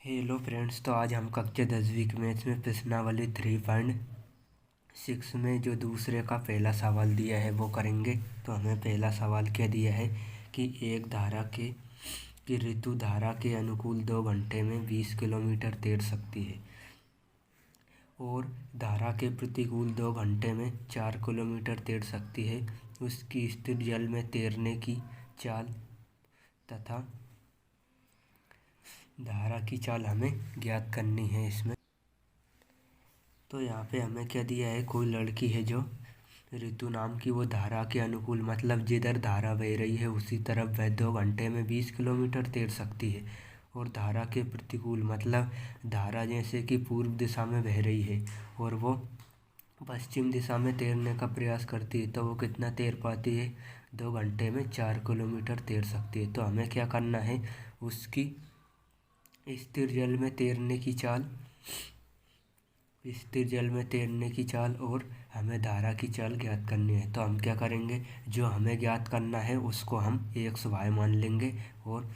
Hello friends, तो आज हम कक्षा 10वीं की मैथ्स में प्रश्नावली 3.6 में जो दूसरे का पहला सवाल दिया है वो करेंगे। तो हमें पहला सवाल क्या दिया है कि एक धारा की ऋतु धारा के अनुकूल 2 घंटे में 20 किलोमीटर तैर सकती है और धारा के प्रतिकूल 2 घंटे में 4 किलोमीटर तैर सकती है। उसकी स्थिर जल में तैरने की चाल तथा धारा की चाल हमें ज्ञात करनी है इसमें। तो यहाँ पे हमें क्या दिया है, कोई लड़की है जो ऋतु नाम की वो धारा के अनुकूल मतलब जिधर धारा बह रही है उसी तरफ वह 2 घंटे में 20 किलोमीटर तैर सकती है और धारा के प्रतिकूल मतलब धारा जैसे कि पूर्व दिशा में बह रही है और वो पश्चिम दिशा में तैरने का प्रयास करती है तो वो कितना तैर पाती है, 2 घंटे में 4 किलोमीटर तैर सकती है। तो हमें क्या करना है, उसकी स्थिर जल में तैरने की चाल और हमें धारा की चाल ज्ञात करनी है। तो हम क्या करेंगे, जो हमें ज्ञात करना है उसको हम x y मान लेंगे और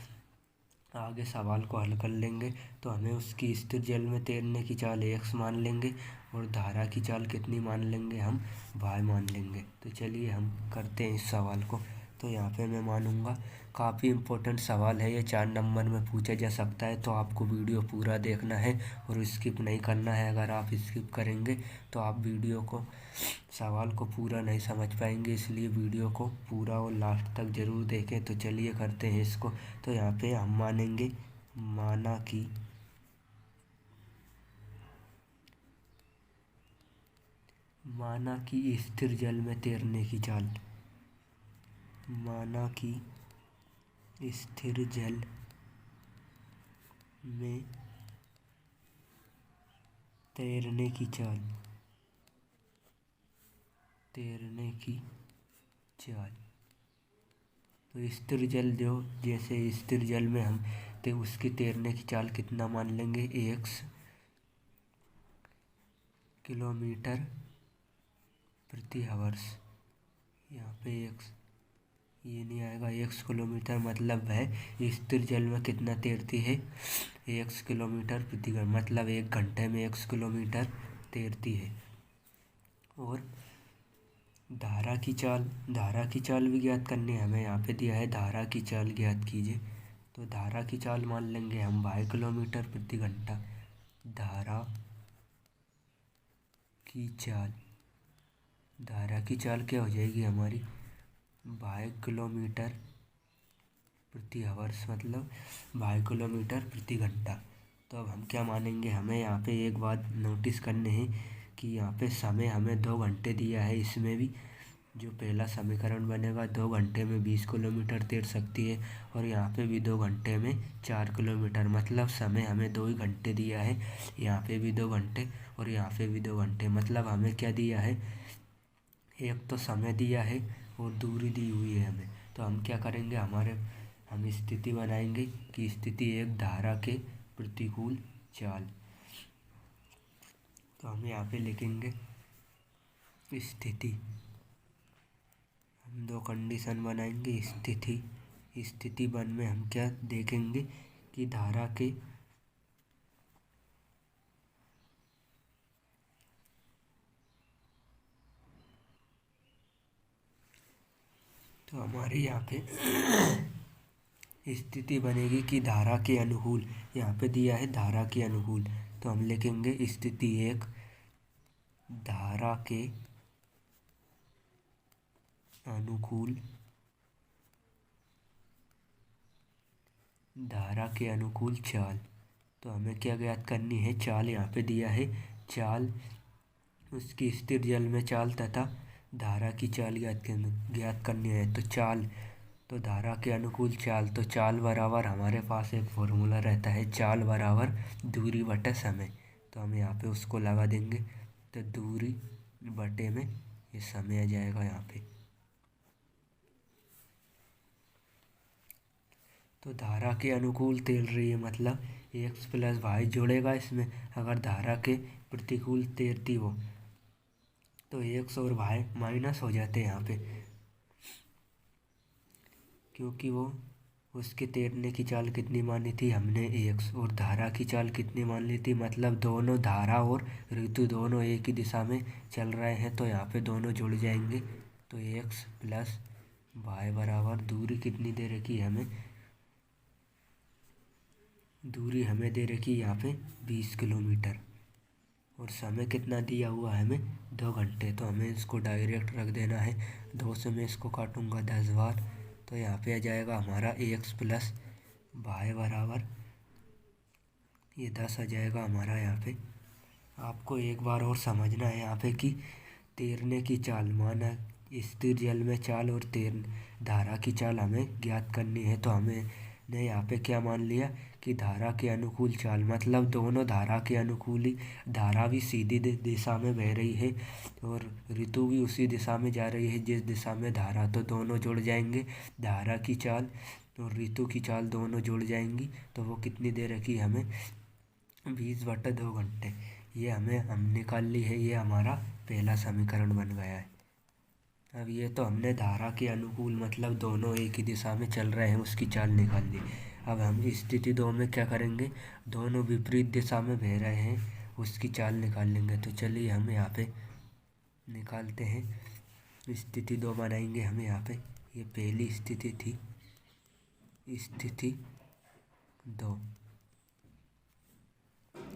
आगे सवाल को हल कर लेंगे। तो हमें उसकी स्थिर जल में तैरने की चाल x मान लेंगे और धारा की चाल कितनी मान लेंगे, हम y मान लेंगे। तो चलिए हम करते हैं इस सवाल को। तो यहाँ पे मैं मानूंगा काफ़ी इम्पोर्टेंट सवाल है, ये 4 नंबर में पूछा जा सकता है। तो आपको वीडियो पूरा देखना है और स्किप नहीं करना है। अगर आप स्किप करेंगे तो आप सवाल को पूरा नहीं समझ पाएंगे, इसलिए वीडियो को पूरा और लास्ट तक ज़रूर देखें। तो चलिए करते हैं इसको। तो यहाँ पे हम मानेंगे माना कि स्थिर जल में तैरने की चाल, माना कि स्थिर जल में तैरने की चाल तो स्थिर जल जो जैसे स्थिर जल में हम तो उसकी तैरने की चाल कितना मान लेंगे, x किलोमीटर प्रति आवर्स। यहाँ पे x ये नहीं आएगा, x किलोमीटर मतलब वह स्थिर जल में कितना तैरती है, x किलोमीटर प्रति घंटा मतलब 1 घंटे में x किलोमीटर तैरती है। और धारा की चाल भी ज्ञात करनी है हमें। यहाँ पे दिया है धारा की चाल ज्ञात कीजिए। तो धारा की चाल मान लेंगे हम y किलोमीटर प्रति घंटा। धारा की चाल क्या हो जाएगी हमारी, y किलोमीटर प्रति आवर्स मतलब y किलोमीटर प्रति घंटा। तो अब हम क्या मानेंगे, हमें यहाँ पे एक बात नोटिस करनी है कि यहाँ पे समय हमें 2 घंटे दिया है। इसमें भी जो पहला समीकरण बनेगा 2 घंटे में 20 किलोमीटर तैर सकती है और यहाँ पे भी 2 घंटे में 4 किलोमीटर मतलब समय हमें 2 ही घंटे दिया है। यहाँ पे भी 2 घंटे और यहाँ पे भी 2 घंटे मतलब हमें क्या दिया है, एक तो समय दिया है और दूरी दी हुई है हमें। तो हम क्या करेंगे, हम स्थिति बनाएंगे कि स्थिति एक धारा के प्रतिकूल चाल। तो हम यहाँ पे लिखेंगे स्थिति, हम 2 कंडीशन बनाएंगे। स्थिति 1 में हम क्या देखेंगे कि धारा के तो हमारे यहाँ पे स्थिति बनेगी कि धारा के अनुकूल, यहाँ पे दिया है धारा के अनुकूल। तो हम लिखेंगे स्थिति 1 धारा के अनुकूल चाल। तो हमें क्या ज्ञात करनी है, चाल यहाँ पे दिया है, चाल उसकी स्थिर जल में चाल तथा धारा की चाल ज्ञात करनी है। तो धारा के अनुकूल चाल, तो चाल बराबर हमारे पास एक फॉर्मूला रहता है, चाल बराबर दूरी बटे समय। तो हम यहाँ पे उसको लगा देंगे। तो दूरी बटे में ये समय आ जाएगा यहाँ पे। तो धारा के अनुकूल तैर रही है मतलब x प्लस वाई जोड़ेगा इसमें। अगर धारा के प्रतिकूल तैरती हो तो x और y माइनस हो जाते हैं यहाँ पे, क्योंकि वो उसके तैरने की चाल कितनी मानी थी हमने x, और धारा की चाल कितनी मान ली थी, मतलब दोनों धारा और ऋतु दोनों एक ही दिशा में चल रहे हैं तो यहाँ पे दोनों जुड़ जाएंगे। तो x प्लस वाई बराबर दूरी कितनी दे रखी है हमें, दूरी हमें दे रखी है यहाँ पे 20 किलोमीटर, और समय कितना दिया हुआ है हमें 2 घंटे। तो हमें इसको डायरेक्ट रख देना है, 2 से मैं इसको काटूंगा 10 बार, तो यहाँ पे आ जाएगा हमारा x प्लस वाई बराबर ये 10 आ जाएगा हमारा। यहाँ पे आपको एक बार और समझना है यहाँ पे कि तैरने की चाल माना स्थिर जल में चाल और धारा की चाल हमें ज्ञात करनी है। तो हमें ने यहाँ पे क्या मान लिया कि धारा के अनुकूल चाल, मतलब दोनों धारा के अनुकूल ही, धारा भी सीधी दिशा में बह रही है और ऋतु भी उसी दिशा में जा रही है जिस दिशा में धारा, तो दोनों जुड़ जाएंगे। धारा की चाल और ऋतु की चाल दोनों जुड़ जाएंगी, तो वो कितनी दे रखी हमें 20/2 घंटे। ये हम निकाल ली है, ये हमारा पहला समीकरण बन गया है। अब ये तो हमने धारा के अनुकूल मतलब दोनों एक ही दिशा में चल रहे हैं उसकी चाल निकाल ली। अब हम स्थिति 2 में क्या करेंगे, दोनों विपरीत दिशा में बह रहे हैं उसकी चाल निकाल लेंगे। तो चलिए हम यहाँ पे निकालते हैं, स्थिति 2 बनाएंगे हम यहाँ पे। ये पहली स्थिति थी, स्थिति 2,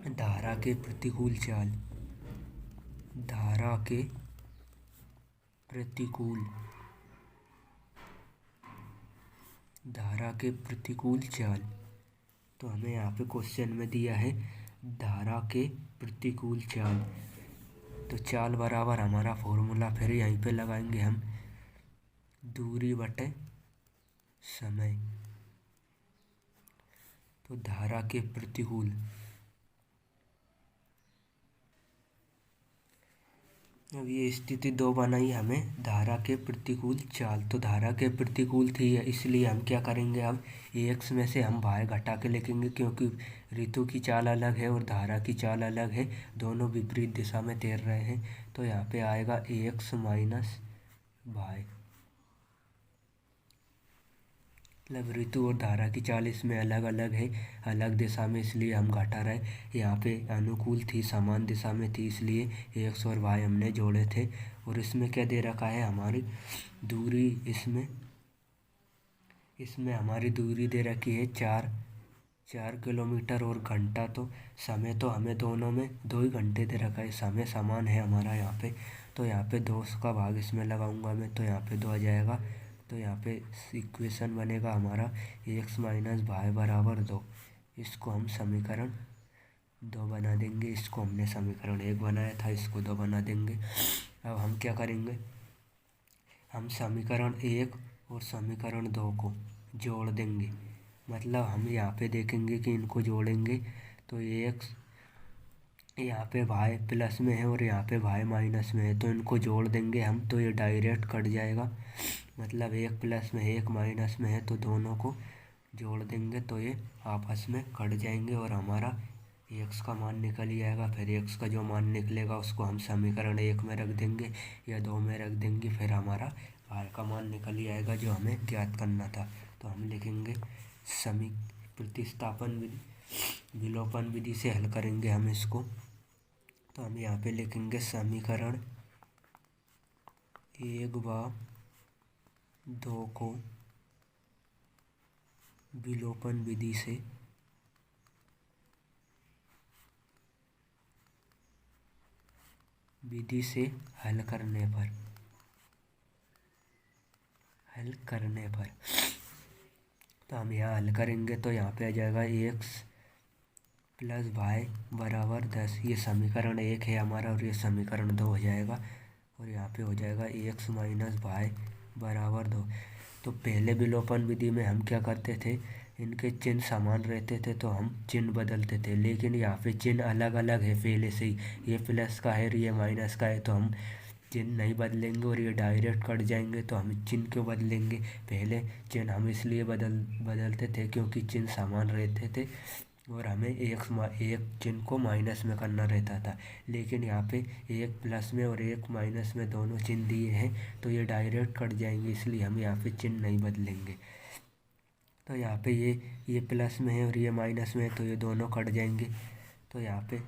धारा के प्रतिकूल चाल, धारा के प्रतिकूल, धारा के प्रतिकूल चाल। तो हमें यहाँ पे क्वेश्चन में दिया है धारा के प्रतिकूल चाल, तो चाल बराबर हमारा फॉर्मूला फिर यहीं पे लगाएंगे हम, दूरी बटे समय। तो धारा के प्रतिकूल, अब ये स्थिति 2 बनाई हमें धारा के प्रतिकूल चाल, तो धारा के प्रतिकूल थी इसलिए हम क्या करेंगे, अब x में से हम y घटा के लिखेंगे क्योंकि ऋतु की चाल अलग है और धारा की चाल अलग है, दोनों विपरीत दिशा में तैर रहे हैं। तो यहाँ पे आएगा x माइनस y, मतलब ऋतु और धारा की चाल इसमें अलग अलग है, अलग दिशा में, इसलिए हम घटा रहे। यहाँ पे अनुकूल थी, समान दिशा में थी, इसलिए एक्स और वाई हमने जोड़े थे। और इसमें क्या दे रखा है हमारी दूरी, इसमें हमारी दूरी दे रखी है 4 किलोमीटर, और घंटा तो समय तो हमें दोनों में 2 ही घंटे दे रखा है, समय समान है हमारा यहाँ पे। तो यहाँ पे 2 का भाग इसमें लगाऊंगा मैं, तो यहाँ पे 2 आ जाएगा। तो यहाँ पे इक्वेशन बनेगा हमारा x माइनस वाई बराबर 2। इसको हम समीकरण 2 बना देंगे, इसको हमने समीकरण 1 बनाया था, इसको 2 बना देंगे। अब हम क्या करेंगे, हम समीकरण 1 और समीकरण 2 को जोड़ देंगे, मतलब हम यहाँ पे देखेंगे कि इनको जोड़ेंगे तो x यहाँ पे y प्लस में है और यहाँ पे y माइनस में है, तो इनको जोड़ देंगे हम, तो ये डायरेक्ट कट जाएगा, मतलब 1 प्लस में है 1 माइनस में है, तो दोनों को जोड़ देंगे तो ये आपस में कट जाएंगे और हमारा x का मान निकल ही आएगा। फिर x का जो मान निकलेगा उसको हम समीकरण 1 में रख देंगे या 2 में रख देंगे, फिर हमारा y का मान निकल ही आएगा जो हमें ज्ञात करना था। तो हम लिखेंगे प्रतिस्थापन विधि, विलोपन विधि से हल करेंगे हम इसको। तो हम यहाँ पे लिखेंगे समीकरण 1 व 2 को विलोपन विधि से हल करने पर तो हम यहाँ हल करेंगे तो यहाँ पे आ जाएगा x प्लस वाई बराबर 10, ये समीकरण 1 है हमारा और ये समीकरण 2 हो जाएगा, और यहाँ पे हो जाएगा x माइनस वाई बराबर 2। तो पहले विलोपन विधि में हम क्या करते थे, इनके चिन्ह समान रहते थे तो हम चिन्ह बदलते थे, लेकिन यहाँ पे चिन्ह अलग अलग है पहले से ही, ये प्लस का है और ये माइनस का है, तो हम चिन्ह नहीं बदलेंगे और ये डायरेक्ट कट जाएंगे। तो हम चिन्ह क्यों बदलेंगे, पहले चिन्ह हम इसलिए बदलते थे क्योंकि चिन्ह समान रहते थे और हमें एक चिन्ह को माइनस में करना रहता था, लेकिन यहाँ पे एक प्लस में और एक माइनस में दोनों चिन्ह दिए हैं तो ये डायरेक्ट कट जाएंगे, इसलिए हम यहाँ पे चिन्ह नहीं बदलेंगे। तो यहाँ पे ये प्लस में है और ये माइनस में है, तो ये दोनों कट जाएंगे। तो यहाँ पे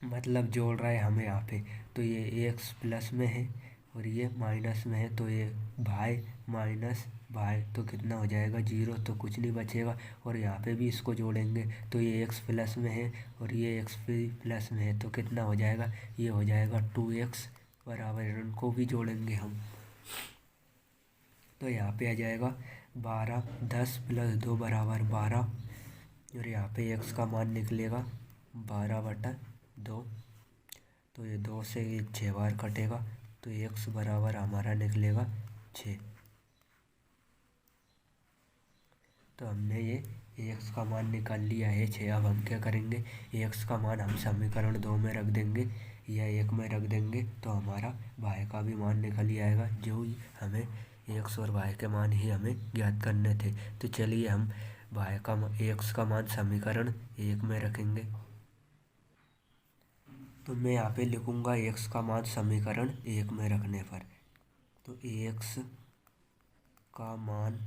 मतलब जोड़ रहा है हमें यहाँ पे, तो ये एक्स प्लस में है और ये माइनस में है, तो ये भाई माइनस भाई, तो कितना हो जाएगा 0, तो कुछ नहीं बचेगा। और यहाँ पे भी इसको जोड़ेंगे तो ये एक्स प्लस में है और ये एक्स भी प्लस में है, तो कितना हो जाएगा, ये हो जाएगा 2x बराबर, इनको भी जोड़ेंगे हम। तो यहाँ पे आ जाएगा 12, 10 प्लस 2 बराबर 12, और यहाँ पे x का मान निकलेगा 12/2। तो ये 2 से 6 बार कटेगा, तो x बराबर हमारा निकलेगा 6। तो हमने ये x का मान निकाल लिया है 6। अब हम क्या करेंगे, x का मान हम समीकरण 2 में रख देंगे या 1 में रख देंगे, तो हमारा y का भी मान निकल ही आएगा। जो हमें x और y के मान ही हमें ज्ञात करने थे। तो चलिए हम x का मान समीकरण 1 में रखेंगे। तो मैं यहाँ पे लिखूँगा x का मान समीकरण 1 में रखने पर, तो x का मान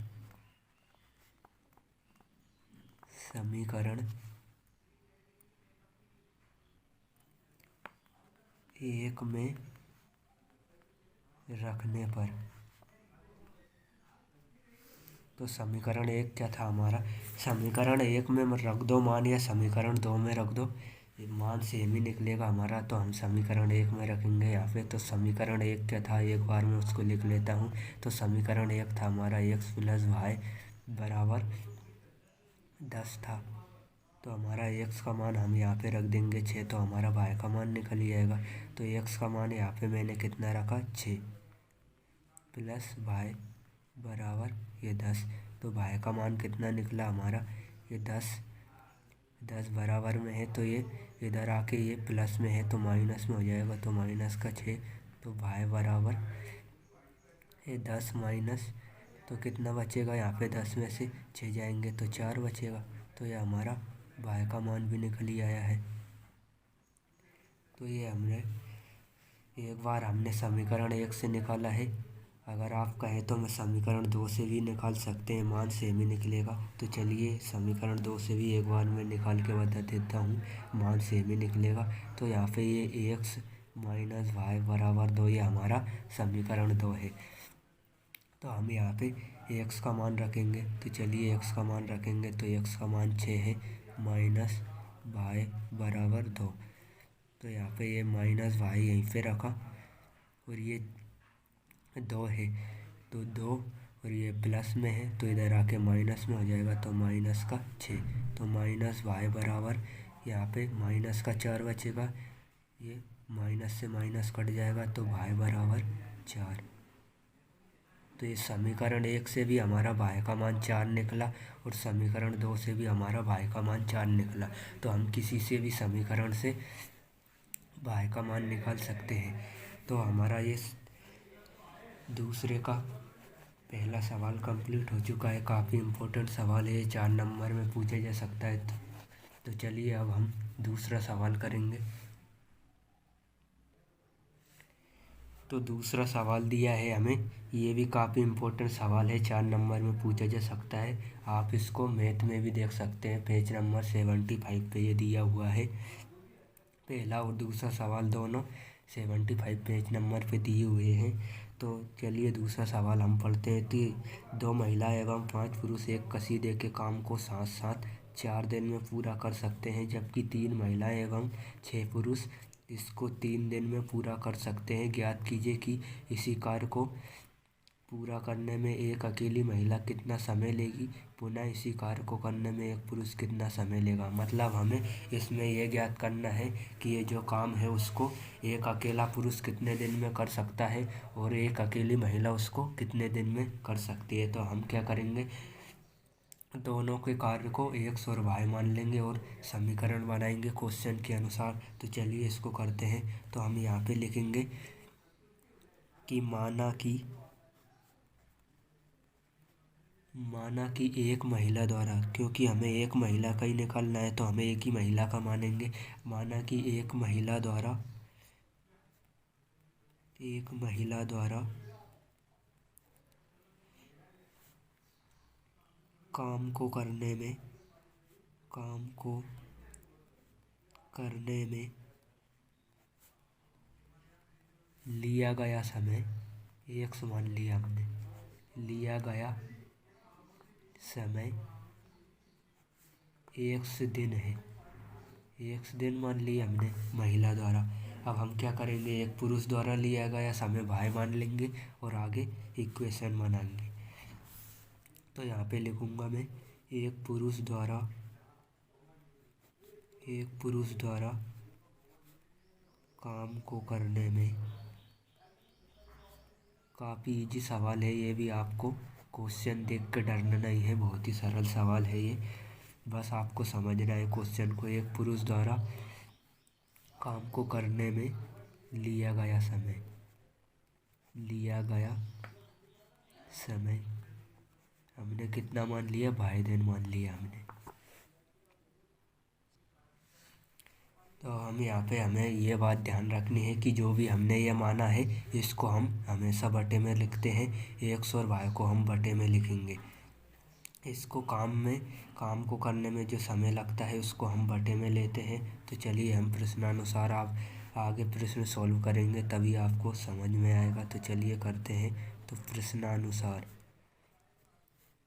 समीकरण 1 में रखने पर, तो समीकरण 1 क्या था हमारा, समीकरण 1 में रख दो मान या समीकरण 2 में रख दो, मान सेम ही निकलेगा हमारा। तो हम समीकरण 1 में रखेंगे यहाँ पे। तो समीकरण 1 क्या था, एक बार मैं उसको लिख लेता हूँ। तो समीकरण 1 था हमारा x प्लस वाई बराबर 10 था। तो हमारा x का मान हम यहाँ पे रख देंगे 6, तो हमारा y का मान निकल ही आएगा। तो x का मान यहाँ पे मैंने कितना रखा, 6 प्लस y बराबर ये 10। तो y का मान कितना निकला हमारा, ये 10 बराबर में है, तो ये इधर आके ये प्लस में है तो माइनस में हो जाएगा, तो माइनस का 6। तो y बराबर ये 10 माइनस, तो कितना बचेगा, यहाँ पे 10 में से 6 जाएंगे तो 4 बचेगा। तो ये हमारा y का मान भी निकल ही आया है। तो ये हमने एक बार हमने समीकरण 1 से निकाला है। अगर आप कहें तो मैं समीकरण 2 से भी निकाल सकते हैं, मान सेम ही निकलेगा। तो चलिए समीकरण 2 से भी एक बार मैं निकाल के बता देता हूँ, मान सेम ही निकलेगा। तो यहाँ पे ये x माइनस वाई बराबर 2, ये हमारा समीकरण 2 है। तो हम यहाँ पे x का मान रखेंगे। तो चलिए x का मान रखेंगे, तो x का मान 6 है माइनस वाई बराबर 2। तो यहाँ पे ये माइनस वाई यहीं पे रखा और ये 2 है, तो 2 और ये प्लस में है, तो इधर आके माइनस में हो जाएगा, तो माइनस का 6। तो माइनस वाई बराबर यहाँ पे माइनस का 4 बचेगा, ये माइनस से माइनस कट जाएगा, तो वाई बराबर 4। तो ये समीकरण 1 से भी हमारा y का मान 4 निकला और समीकरण 2 से भी हमारा y का मान 4 निकला। तो हम किसी से भी समीकरण से y का मान निकाल सकते हैं। तो हमारा ये दूसरे का पहला सवाल कंप्लीट हो चुका है। काफ़ी इम्पोर्टेंट सवाल है, 4 नंबर में पूछा जा सकता है। तो चलिए अब हम दूसरा सवाल करेंगे। तो दूसरा सवाल दिया है हमें, ये भी काफ़ी इम्पोर्टेंट सवाल है, 4 नंबर में पूछा जा सकता है। आप इसको मैथ में भी देख सकते हैं, पेज नंबर 75 पे ये दिया हुआ है। पहला और दूसरा सवाल दोनों 75 पेज नंबर पे दिए हुए हैं। तो चलिए दूसरा सवाल हम पढ़ते हैं। कि 2 महिला एवं 5 पुरुष एक कसीदे के काम को साथ साथ 4 दिन में पूरा कर सकते हैं, जबकि 3 महिलाएं एवं 6 पुरुष इसको 3 दिन में पूरा कर सकते हैं। ज्ञात कीजिए कि इसी कार्य को पूरा करने में एक अकेली महिला कितना समय लेगी, पुनः इसी कार्य को करने में एक पुरुष कितना समय लेगा। मतलब हमें इसमें यह ज्ञात करना है कि ये जो काम है उसको एक अकेला पुरुष कितने दिन में कर सकता है और एक अकेली महिला उसको कितने दिन में कर सकती है। तो हम क्या करेंगे, दोनों के कार्य को x और y मान लेंगे और समीकरण बनाएंगे क्वेश्चन के अनुसार। तो चलिए इसको करते हैं। तो हम यहाँ पे लिखेंगे कि माना कि एक महिला द्वारा, क्योंकि हमें एक महिला का ही निकालना है तो हमें एक ही महिला का मानेंगे। माना कि एक महिला द्वारा काम को करने में काम को करने में लिया गया समय x मान लिया हमने। लिया गया समय x दिन है। x दिन मान लिया हमने महिला द्वारा। अब हम क्या करेंगे, एक पुरुष द्वारा लिया गया समय भाई मान लेंगे और आगे इक्वेशन बनाएंगे। तो यहाँ पे लिखूंगा मैं एक पुरुष द्वारा काम को करने में। काफ़ी इजी सवाल है ये भी, आपको क्वेश्चन देख के डरना नहीं है, बहुत ही सरल सवाल है ये, बस आपको समझना है क्वेश्चन को। एक पुरुष द्वारा काम को करने में लिया गया समय हमने कितना मान लिया, भाई दिन मान लिया हमने। तो हम यहाँ पे हमें ये बात ध्यान रखनी है कि जो भी हमने ये माना है इसको हम हमेशा बटे में लिखते हैं। x और y को हम बटे में लिखेंगे। इसको काम को करने में जो समय लगता है उसको हम बटे में लेते हैं। तो चलिए हम प्रश्नानुसार आप आगे प्रश्न सॉल्व करेंगे तभी आपको समझ में आएगा। तो चलिए करते हैं। तो प्रश्नानुसार,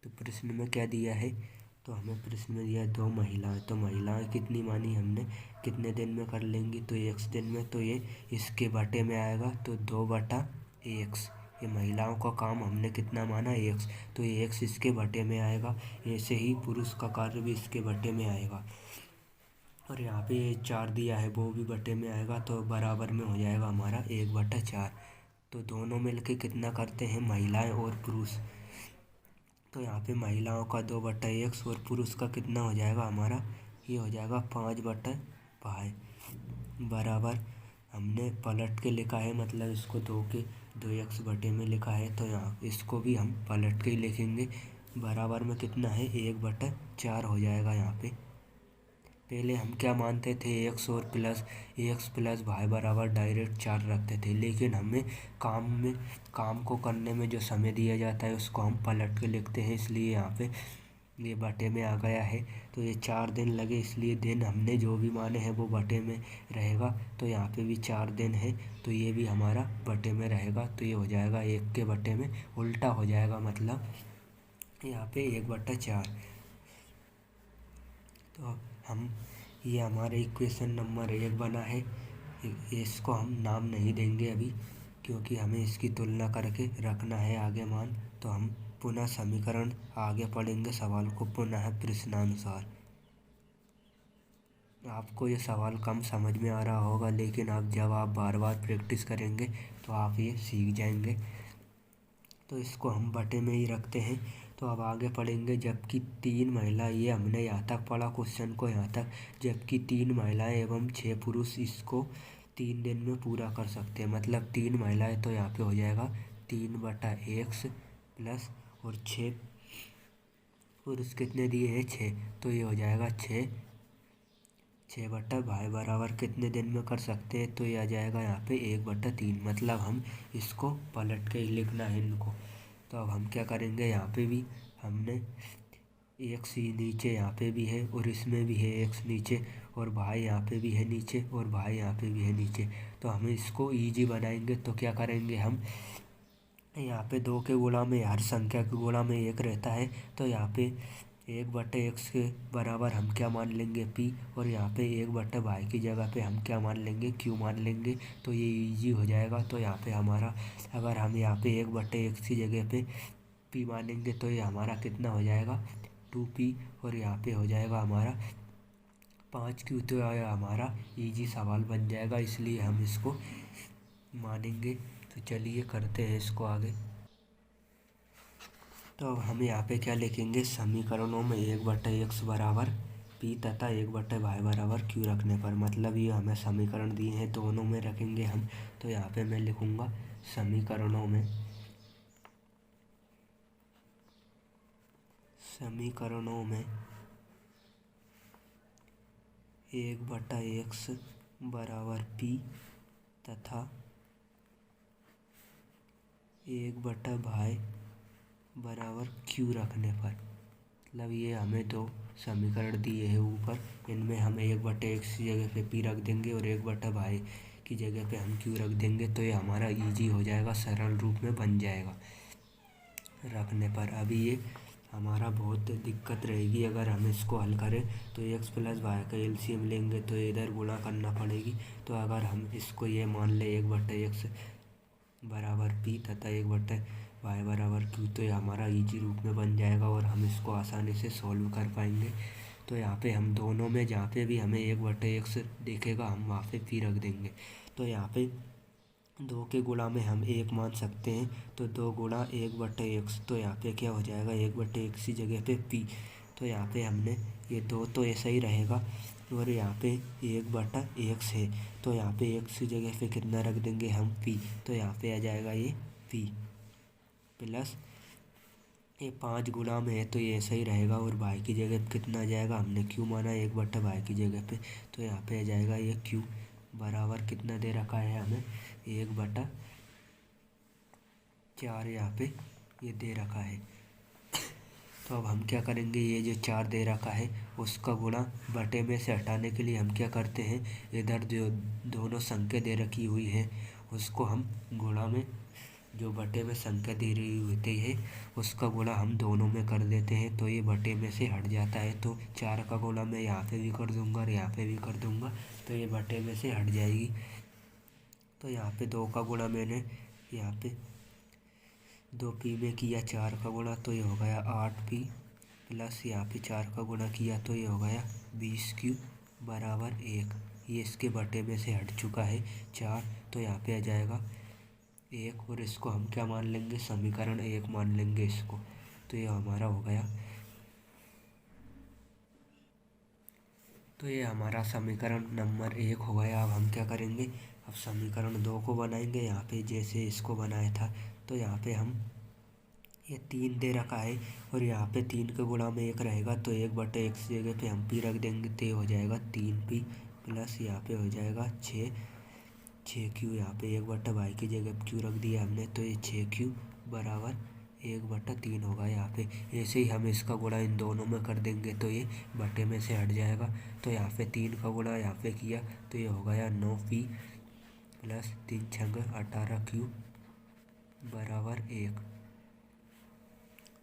तो प्रश्न में क्या दिया है, तो हमें प्रश्न में दिया है 2 महिलाएं। तो महिलाएं कितनी मानी हमने, कितने दिन में कर लेंगी, तो x दिन में। तो ये इसके बटे में आएगा तो 2/x। ये महिलाओं का काम हमने कितना माना, x, तो ये x इसके बटे में आएगा। ऐसे ही पुरुष का कार्य भी इसके बटे में आएगा। और यहाँ पे 4 दिया है वो भी बटे में आएगा, तो बराबर में हो जाएगा हमारा 1/4। तो दोनों मिलके कितना करते हैं, महिलाएं और पुरुष। तो यहाँ पे महिलाओं का 2/x और पुरुष का कितना हो जाएगा हमारा, ये हो जाएगा 5/5 बराबर। हमने पलट के लिखा है, मतलब इसको 2x बटे में लिखा है, तो यहाँ इसको भी हम पलट के ही लिखेंगे। बराबर में कितना है, 1/4 हो जाएगा। यहाँ पे पहले हम क्या मानते थे, x प्लस y बराबर डायरेक्ट 4 रखते थे, लेकिन हमें काम को करने में जो समय दिया जाता है उसको हम पलट के लिखते हैं, इसलिए यहाँ पे ये बटे में आ गया है। तो ये 4 दिन लगे, इसलिए दिन हमने जो भी माने हैं वो बटे में रहेगा। तो यहाँ पे भी 4 दिन है, तो ये भी हमारा बटे में रहेगा। तो ये हो जाएगा 1 के बटे में, उल्टा हो जाएगा, मतलब यहाँ पे 1/4। तो हम ये हमारे इक्वेशन नंबर 1 बना है। इसको हम नाम नहीं देंगे अभी, क्योंकि हमें इसकी तुलना करके रखना है आगे मान। तो हम पुनः समीकरण आगे पढ़ेंगे, सवाल को पुनः प्रश्नानुसार। आपको ये सवाल कम समझ में आ रहा होगा, लेकिन जब आप बार बार प्रैक्टिस करेंगे तो आप ये सीख जाएंगे। तो इसको हम बटे में ही रखते हैं। तो अब आगे पढ़ेंगे, जबकि 3 महिला, ये हमने यहाँ तक पढ़ा क्वेश्चन को यहाँ तक। जबकि 3 महिलाएं एवं 6 पुरुष इसको 3 दिन में पूरा कर सकते हैं। मतलब 3 महिलाएं, तो यहाँ पे हो जाएगा 3/x प्लस, और 6 पुरुष कितने दिए हैं, 6, तो ये हो जाएगा 6/y बराबर कितने दिन में कर सकते हैं, तो ये आ जाएगा यहाँ पे 1/3। मतलब हम इसको पलट के ही लिखना है इनको। तो अब हम क्या करेंगे, यहाँ पे भी हमने x ही नीचे यहाँ पे भी है और इसमें भी है x नीचे, और भाई यहाँ पे भी है नीचे, और भाई यहाँ पे भी है नीचे। तो हम इसको इजी बनाएंगे। तो क्या करेंगे, हम यहाँ पे 2 के गुणा में, हर संख्या के गुणा में 1 रहता है, तो यहाँ पे 1/x के बराबर हम क्या मान लेंगे, p, और यहाँ पे 1/y की जगह पे हम क्या मान लेंगे, q मान लेंगे। तो ये इजी हो जाएगा। तो यहाँ पे हमारा, अगर हम यहाँ पे 1/x की जगह पे p मानेंगे तो ये हमारा कितना हो जाएगा, 2p, और यहाँ पे हो जाएगा हमारा 5q। तो हमारा इजी सवाल बन जाएगा, इसलिए हम इसको मानेंगे। तो चलिए करते हैं इसको आगे। तो अब हम यहाँ पे क्या लिखेंगे, समीकरणों में 1/x बराबर p तथा 1/y बराबर q रखने पर, मतलब ये हमें समीकरण दिए हैं, दोनों में रखेंगे हम। तो यहाँ पे मैं लिखूँगा समीकरणों में 1/x बराबर p तथा 1/y बराबर q रखने पर, मतलब ये हमें दो समीकरण दिए हैं ऊपर, इनमें हम 1/x की जगह पे p रख देंगे और 1/y की जगह पे हम q रख देंगे, तो ये हमारा इजी हो जाएगा, सरल रूप में बन जाएगा रखने पर। अभी ये हमारा बहुत दिक्कत रहेगी अगर हम इसको हल करें, तो x + y का एलसीएम लेंगे तो इधर गुणा करना पड़ेगी। तो अगर हम इसको ये मान लें 1/x बराबर p तथा 1/y बराबर q, तो ये हमारा इजी रूप में बन जाएगा और हम इसको आसानी से सॉल्व कर पाएंगे। तो यहाँ पे हम दोनों में जहाँ पे भी हमें 1/x दिखेगा हम वहाँ पे p रख देंगे। तो यहाँ पे 2 के गुणा में हम 1 मान सकते हैं, तो 2 गुणा 1/x, तो यहाँ पे क्या हो जाएगा 1/x की जगह पे p। तो यहाँ पे हमने ये 2 तो ऐसा ही रहेगा और यहाँ पे 1/x है, तो यहाँ पे x की जगह पे कितना रख देंगे हम p, तो यहाँ पे आ जाएगा ये p प्लस ये 5 गुणा में है तो ये ऐसा ही रहेगा और y की जगह पे कितना आ जाएगा, हमने q माना 1/y की जगह पे, तो यहाँ पे आ जाएगा ये q बराबर कितना दे रखा है हमें 1/4 यहाँ पे ये दे रखा है। तो अब हम क्या करेंगे, ये जो 4 दे रखा है उसका गुणा बटे में से हटाने के लिए हम क्या करते हैं, इधर जो दोनों संख्या दे रखी हुई है उसको हम गुणा में, जो बटे में संख्या दे रही होती है उसका गुणा हम दोनों में कर देते हैं, तो ये बटे में से हट जाता है। तो 4 का गुणा मैं यहाँ पे भी कर दूंगा और यहाँ पे भी कर दूंगा, तो ये बटे में से हट जाएगी। तो यहाँ पे 2 का गुणा मैंने यहाँ पे 2p में किया 4 का गुणा, तो ये हो गया 8p प्लस यहाँ पे 4 का गुणा किया तो ये हो गया 20q बराबर 1। ये इसके बटे में से हट चुका है 4, तो यहाँ पे आ जाएगा 1 और इसको हम क्या मान लेंगे, समीकरण 1 मान लेंगे इसको। तो ये हमारा हो गया, तो ये हमारा समीकरण नंबर 1 हो गया। अब हम क्या करेंगे, अब समीकरण 2 को बनाएंगे। यहाँ पे जैसे इसको बनाया था, तो यहाँ पे हम ये 3 दे रखा है और यहाँ पे 3 के गुणा में 1 रहेगा, तो 1/x जगह पे हम p रख देंगे, तो ये हो जाएगा 3p प्लस यहाँ पे हो जाएगा 6q, यहाँ पे 1/y की जगह q रख दिया हमने, तो ये 6q बराबर 1/3 होगा। यहाँ पे ऐसे ही हम इसका गुणा इन दोनों में कर देंगे तो ये बटे में से हट जाएगा। तो यहाँ पे 3 का गुणा यहाँ पे किया तो ये हो गया 9p प्लस 3 छंग 18q बराबर 1।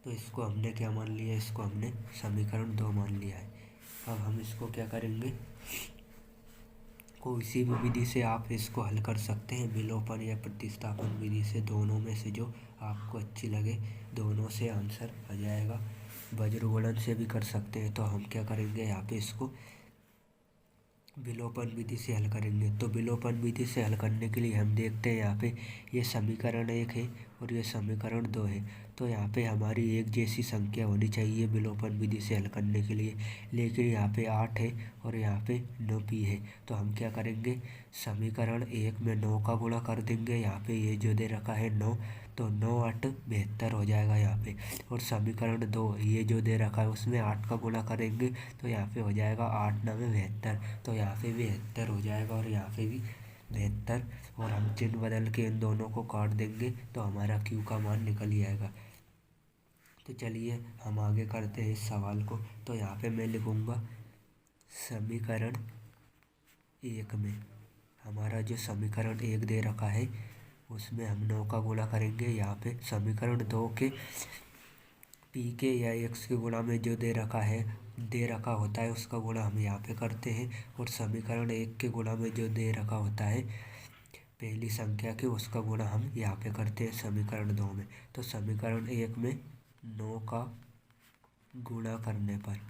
तो इसको हमने क्या मान लिया, इसको हमने समीकरण 2 मान लिया है। अब हम इसको क्या करेंगे, किसी भी विधि से आप इसको हल कर सकते हैं, विलोपन या प्रतिस्थापन विधि से, दोनों में से जो आपको अच्छी लगे, दोनों से आंसर आ जाएगा। वज्रगुणन से भी कर सकते हैं। तो हम क्या करेंगे, यहाँ पे इसको विलोपन विधि से हल करेंगे। तो विलोपन विधि से हल करने के लिए हम देखते हैं यहाँ पे ये समीकरण 1 है और ये समीकरण 2 है, तो यहाँ पे हमारी एक जैसी संख्या होनी चाहिए विलोपन विधि से हल करने के लिए, लेकिन यहाँ पे 8 है और यहाँ पे 9p है। तो हम क्या करेंगे, समीकरण 1 में 9 का गुणा कर देंगे, यहाँ पे ये जो दे रखा है 9, तो 9 8 72 हो जाएगा यहाँ पे। और समीकरण 2 ये जो दे रखा है उसमें 8 का गुणा करेंगे, तो यहाँ पे हो जाएगा 8 9 72, तो यहाँ पे भी 72 हो जाएगा और यहाँ पे भी 72, और हम चिन्ह बदल के इन दोनों को काट देंगे तो हमारा q का मान निकल ही आएगा। तो चलिए हम आगे करते हैं इस सवाल को। तो यहाँ पे मैं लिखूँगा समीकरण 1 में हमारा जो समीकरण 1 दे रखा है उसमें हम 9 का गुणा करेंगे। यहाँ पे समीकरण 2 के p के या x के गुणा में जो दे रखा होता है उसका गुणा हम यहाँ पे करते हैं, और समीकरण 1 के गुणा में जो दे रखा होता है पहली संख्या के उसका गुणा हम यहाँ पे करते हैं समीकरण 2 में। तो समीकरण 1 में 9 का गुणा करने पर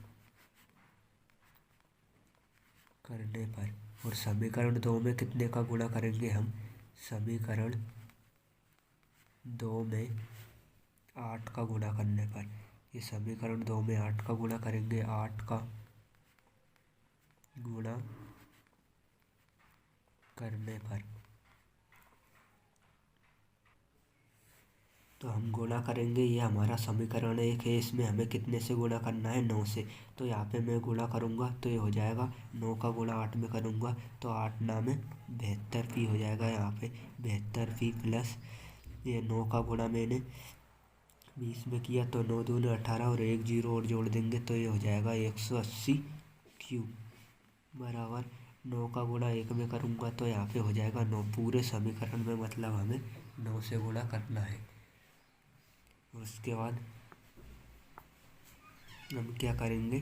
और समीकरण 2 में कितने का गुणा करेंगे हम, समीकरण 2 में 8 का गुणा करने पर। ये समीकरण 2 में 8 का गुणा करेंगे, 8 का गुणा करने पर, तो हम गुणा करेंगे। ये हमारा समीकरण 1 है, इसमें हमें कितने से गुणा करना है, 9 से। तो यहाँ पे मैं गुणा करूँगा तो ये हो जाएगा 9 का गुणा 8 में करूँगा तो 8 9 में 72p हो जाएगा। यहाँ पे 72p प्लस ये 9 का गुणा मैंने 20 में किया तो 9 दूनी 18 और एक जीरो और जोड़ देंगे तो ये हो जाएगा 180 क्यूब बराबर 9 का गुणा 1 में करूँगा तो यहाँ पे हो जाएगा 9 पूरे समीकरण में, मतलब हमें 9 से गुणा करना है। और उसके बाद हम क्या करेंगे,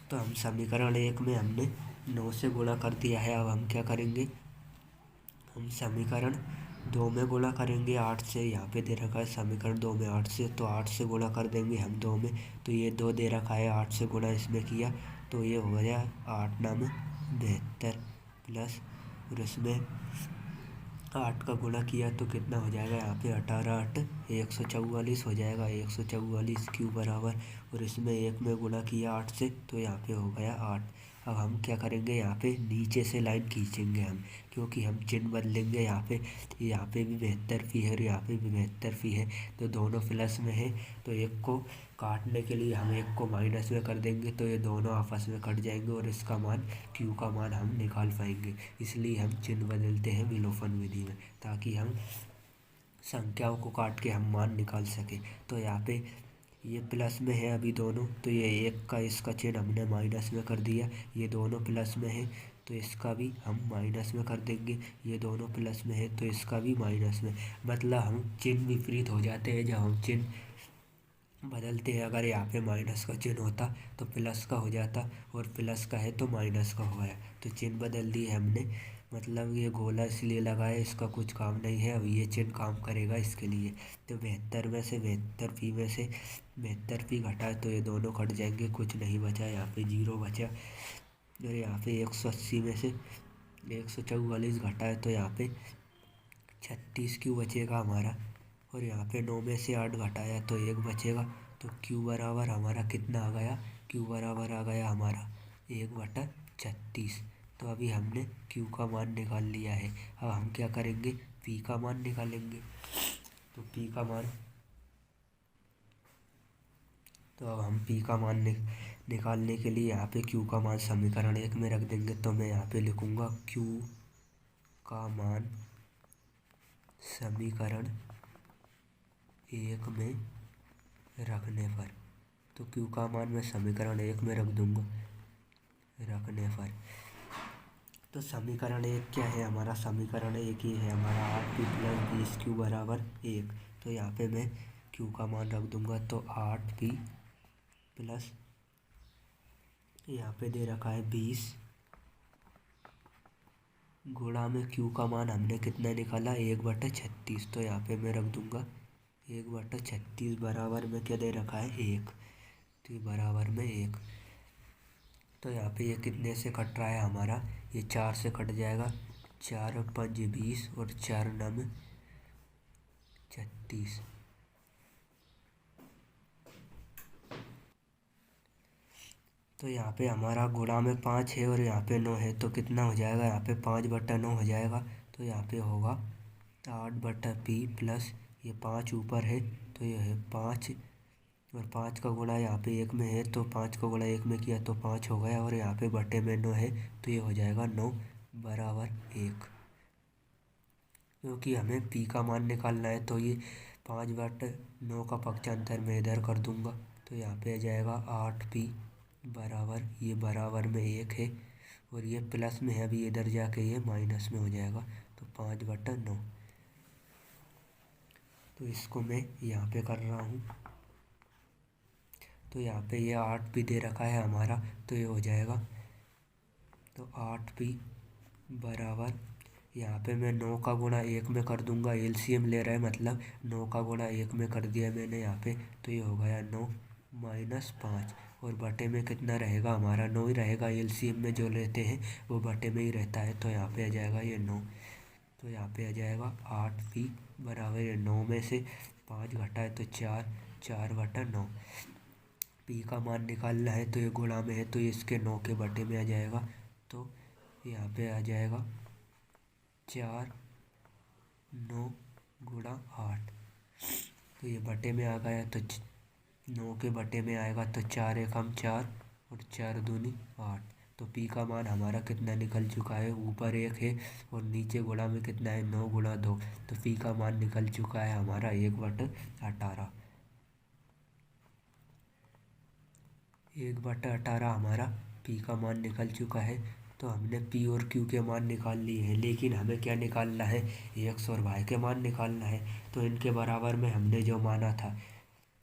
तो हम समीकरण 1 में हमने 9 से गुणा कर दिया है। अब हम क्या करेंगे, हम समीकरण 2 में गुणा करेंगे 8 से। यहाँ पे दे रखा है समीकरण 2 में 8 से, तो 8 से गुणा कर देंगे हम 2 में। तो ये 2 दे रखा है, 8 से गुणा इसमें किया तो ये हो गया 8 9 72 प्लस, और इसमें 8 का गुणा किया तो कितना हो जाएगा, यहाँ पे 18 8 144 हो जाएगा, 144 क्यूब बराबर। और इसमें 1 में गुणा किया 8 से तो यहाँ पे हो गया 8। अब हम क्या करेंगे, यहाँ पे नीचे से लाइन खींचेंगे हम, क्योंकि हम चिन्ह बदलेंगे। यहाँ पे भी 72 फी है और यहाँ पे भी 72 फी है, तो दोनों प्लस में है। तो एक को काटने के लिए हम एक को माइनस में कर देंगे तो ये दोनों आपस में कट जाएंगे और इसका मान क्यू का मान हम निकाल पाएंगे। इसलिए हम चिन्ह बदलते हैं विलोपन विधि में, ताकि हम संख्याओं को काट के हम मान निकाल सकें। तो यहाँ पे ये प्लस में है अभी दोनों, तो ये एक का इसका चिन्ह हमने माइनस में कर दिया। ये दोनों प्लस में है तो इसका भी हम माइनस में कर देंगे। ये दोनों प्लस में है तो इसका भी माइनस में, मतलब हम चिन्ह विपरीत हो जाते हैं जब हम चिन्ह बदलते हैं। अगर यहाँ पे माइनस का चिन्ह होता तो प्लस का हो जाता, और प्लस का है तो माइनस का हो गया। तो चिन्ह बदल दिए हमने, मतलब ये गोला इसलिए लगाया, इसका कुछ काम नहीं है। अब ये चिन्ह काम करेगा इसके लिए। तो 72 में से 72 फी में से 72 फी घटाए तो ये दोनों कट जाएंगे, कुछ नहीं बचा, यहाँ पे जीरो बचा। और यहाँ पे 180 में से 144 घटाए तो यहाँ पे 36 क्यू बचेगा हमारा। और यहाँ पे 9 में से 8 घटाया तो 1 बचेगा। तो क्यू बराबर हमारा कितना आ गया, क्यू बराबर आ गया हमारा 1/36। तो अभी हमने क्यू का मान निकाल लिया है। अब हम क्या करेंगे, पी का मान निकालेंगे। तो पी का मान, तो अब हम पी का मान निकालने के लिए यहाँ पे क्यू का मान समीकरण 1 में रख देंगे। तो मैं यहाँ पे लिखूँगा क्यू का मान समीकरण 1 में रखने पर, तो क्यू का मान मैं समीकरण 1 में रख दूंगा रखने पर। तो समीकरण 1 क्या है हमारा, समीकरण 1 ही है हमारा 8p + 20q बराबर 1। तो यहाँ पे मैं क्यू का मान रख दूंगा, तो 8p प्लस यहाँ पे दे रखा है 20 गुणा में क्यू का मान हमने कितना निकाला 1/36। तो यहाँ पे मैं रख दूंगा 1/36 बराबर में क्या दे रखा है 1, तो ये बराबर में 1। तो यहाँ पे ये कितने से कट रहा है हमारा, ये 4 से कट जाएगा, 4 और 5 20 और 4 9 36। तो यहाँ पे हमारा गुणा में 5 है और यहाँ पे 9 है, तो कितना हो जाएगा, यहाँ पे 5/9 हो जाएगा। तो यहाँ पे होगा 8/p प्लस ये 5 ऊपर है तो ये है 5, और 5 का गुणा यहाँ पे 1 में है तो 5 का गुणा 1 में किया तो 5 हो गया, और यहाँ पे बटे में 9 है तो ये हो जाएगा 9 बराबर 1। क्योंकि हमें पी का मान निकालना है तो ये 5/9 का पक्षांतर में इधर कर दूंगा, तो यहाँ पे आ जाएगा 8p बराबर, ये बराबर में 1 है और ये प्लस में है, अभी इधर जाके ये माइनस में हो जाएगा, तो 5/9। तो इसको मैं यहाँ पे कर रहा हूँ। तो यहाँ पे ये 8p दे रखा है हमारा, तो ये हो जाएगा, तो 8p बराबर, यहाँ पे मैं 9 का गुणा 1 में कर दूंगा, एलसीएम ले रहा है मतलब 9 का गुणा 1 में कर दिया मैंने यहाँ पे, तो ये हो गया 9 - 5, और बटे में कितना रहेगा हमारा 9 ही रहेगा। एलसीएम में जो लेते हैं वो बटे में ही रहता है, तो यहाँ पे आ जाएगा ये 9। तो यहाँ पे आ जाएगा 8p बराबर, ये 9 में से 5 घटाए तो 4, 4/9। पी का मान निकालना है तो ये गुणा में है तो ये इसके 9 के बटे में आ जाएगा, तो यहाँ पे आ जाएगा 4 9 गुणा 8, तो ये बटे में आ गया, तो 9 के बटे में आएगा तो 4 × 1 = 4 और 4 दूनी 8। तो पी का मान हमारा कितना निकल चुका है, ऊपर 1 है और नीचे गुणा में कितना है 9 गुणा 2, तो पी का मान निकल चुका है हमारा 1/18। 1/18 हमारा पी का मान निकल चुका है। तो हमने पी और क्यू के मान निकाल लिए हैं, लेकिन हमें क्या निकालना है, एक्स और वाई के मान निकालना है। तो इनके बराबर में हमने जो माना था,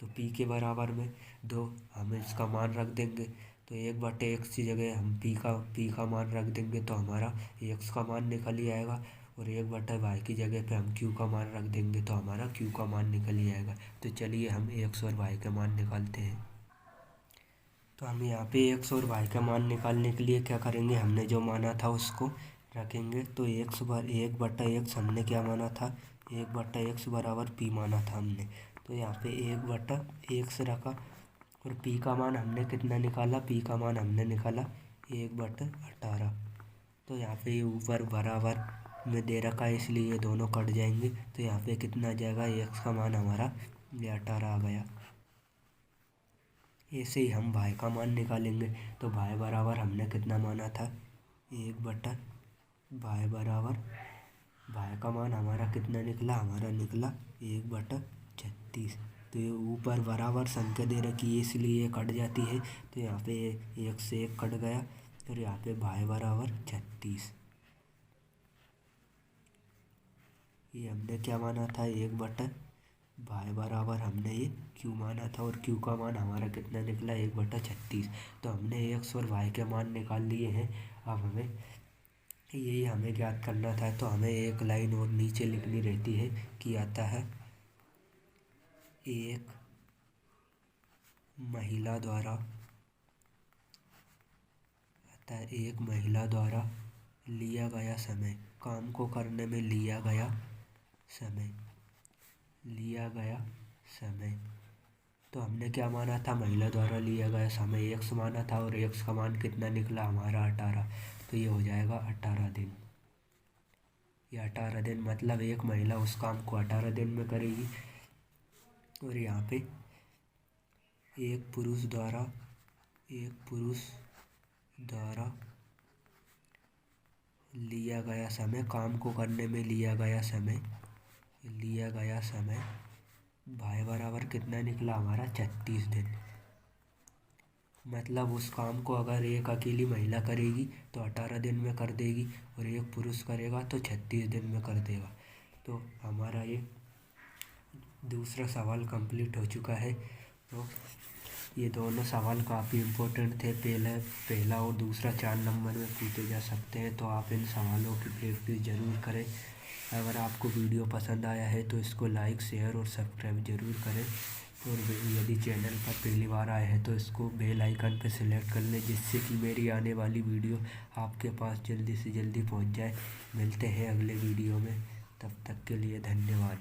तो पी के बराबर में 2 हम इसका मान रख देंगे। तो 1/x की जगह हम पी का मान रख देंगे तो हमारा एक्स का मान निकल ही आएगा, और 1/y की जगह पे हम क्यू का मान रख देंगे तो हमारा क्यू का मान निकल ही आएगा। तो चलिए हम एक्स और वाई के मान निकालते हैं। तो हम यहाँ पे एक्स और वाई का मान निकालने के लिए क्या करेंगे, हमने जो माना था उसको रखेंगे। तो 1/x हमने क्या माना था, 1/x बराबर पी माना था हमने। तो यहाँ पे 1/x रखा और पी का मान हमने कितना निकाला, पी का मान हमने निकाला 1/18। तो यहाँ पे ये ऊपर बराबर में दे रखा है इसलिए ये दोनों कट जाएंगे। तो यहाँ पे कितना आ जाएगा, एक्स का मान हमारा ये 18 आ गया। ऐसे ही हम भाई का मान निकालेंगे। तो भाई बराबर हमने कितना माना था, 1/, भाई बराबर भाई का मान हमारा कितना निकला, हमारा निकला 1/36। तो ये ऊपर बराबर संख्या दे रखी है इसलिए ये कट जाती है। तो यहाँ पे 1 से 1 कट गया और यहाँ पे भाई बराबर 36। ये हमने क्या माना था, 1/, भाई बराबर हमने ये क्यू माना था और क्यू का मान हमारा कितना निकला, 1/36। तो हमने एक्स और वाई के मान निकाल लिए हैं। अब हमें यही हमें ज्ञात करना था। तो हमें एक लाइन और नीचे लिखनी रहती है कि आता है एक महिला द्वारा लिया गया समय, काम को करने में लिया गया समय। तो हमने क्या माना था, महिला द्वारा लिया गया समय एक्स माना था और एक्स का मान कितना निकला हमारा 18। तो ये हो जाएगा 18 दिन। ये 18 दिन मतलब एक महिला उस काम को 18 दिन में करेगी। और यहाँ पे एक पुरुष द्वारा लिया गया समय, काम को करने में लिया गया समय भाई बराबर कितना निकला हमारा 36 दिन। मतलब उस काम को अगर एक अकेली महिला करेगी तो 18 दिन में कर देगी और एक पुरुष करेगा तो 36 दिन में कर देगा। तो हमारा ये दूसरा सवाल कंप्लीट हो चुका है। तो ये दोनों सवाल काफ़ी इम्पोर्टेंट थे, पहला और दूसरा 4 नंबर में पूछे जा सकते हैं। तो आप इन सवालों की प्रैक्टिस ज़रूर करें। अगर आपको वीडियो पसंद आया है तो इसको लाइक, शेयर और सब्सक्राइब ज़रूर करें। और यदि चैनल पर पहली बार आए हैं तो इसको बेल आइकन पर सेलेक्ट कर लें, जिससे कि मेरी आने वाली वीडियो आपके पास जल्दी से जल्दी पहुंच जाए। मिलते हैं अगले वीडियो में, तब तक के लिए धन्यवाद।